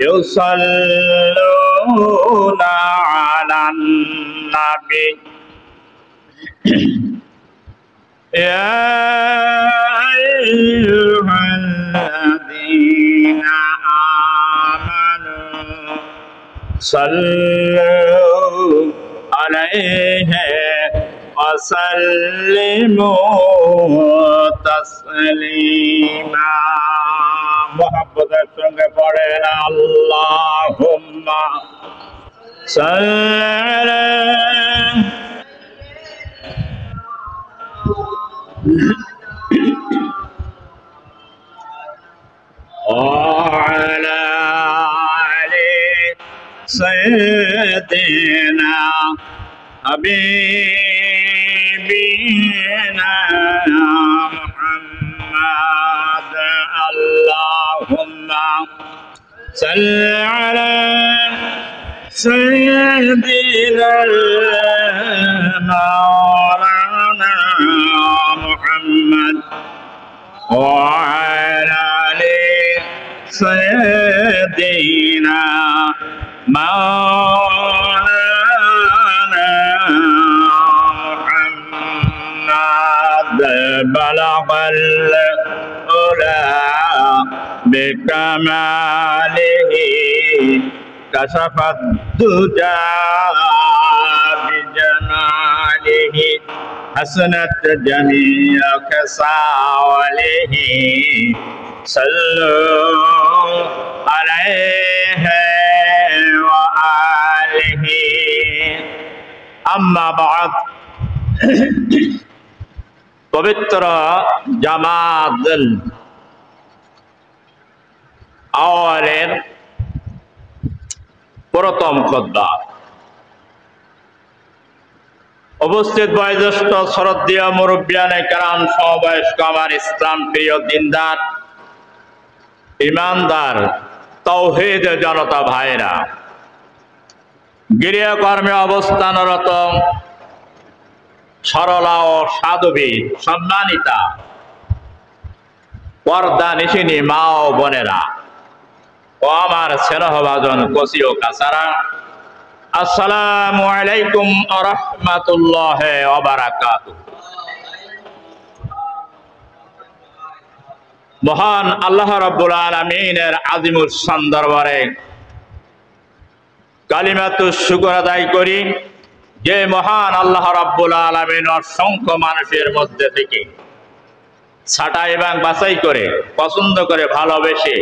ইউসাল্লুনা আলান নাবী ইয়া আইয়ুহাল্লাযীনা আমানু সাল্লু আলাইহি ওয়া সাল্লিমু তাসলিমা। মুহাব্বতের সঙ্গে পড়েন আল্লাহুম্মা সাল্লি وعلى آل سيدنا حبيبنا محمد اللهم صل على سيدنا مولانا محمد وعلى آل سيدنا مولانا محمد بلغ العلا بكماله كشف الدجى بجماله حسنت جميع خصاله صلوا عليه وآله أما بعد পবিত্র জামাতুল আওয়ালের প্রথম খুতবা। উপস্থিত বয়োজ্যেষ্ঠ শ্রদ্ধেয় মুরব্বিয়ানে কেরাম, সমবয়স্ক আমার ইসলাম প্রিয় দিনদার ইমানদার তাওহীদ জনতা ভাইরা, গৃহকর্মে অবস্থানরত সরলা ও সাধবী সম্মানিতা পর্দা নিশিনী মা ও বোনেরা ও আমার স্নেহভাজন কচি ও কাছারা, আসসালামু আলাইকুম ওয়া রাহমাতুল্লাহি ওয়া বারাকাতুহু। মহান আল্লাহ রাব্বুল আলামিনের আজিমুস শান দরবারে কালিমাতুশ শুকর আদায় করি, যে মহান আল্লাহ রাব্বুল আলামিন অসংখ্য মানুষের মধ্যে থেকে ছাঁটাই এবং বাছাই করে পছন্দ করে ভালোবেসে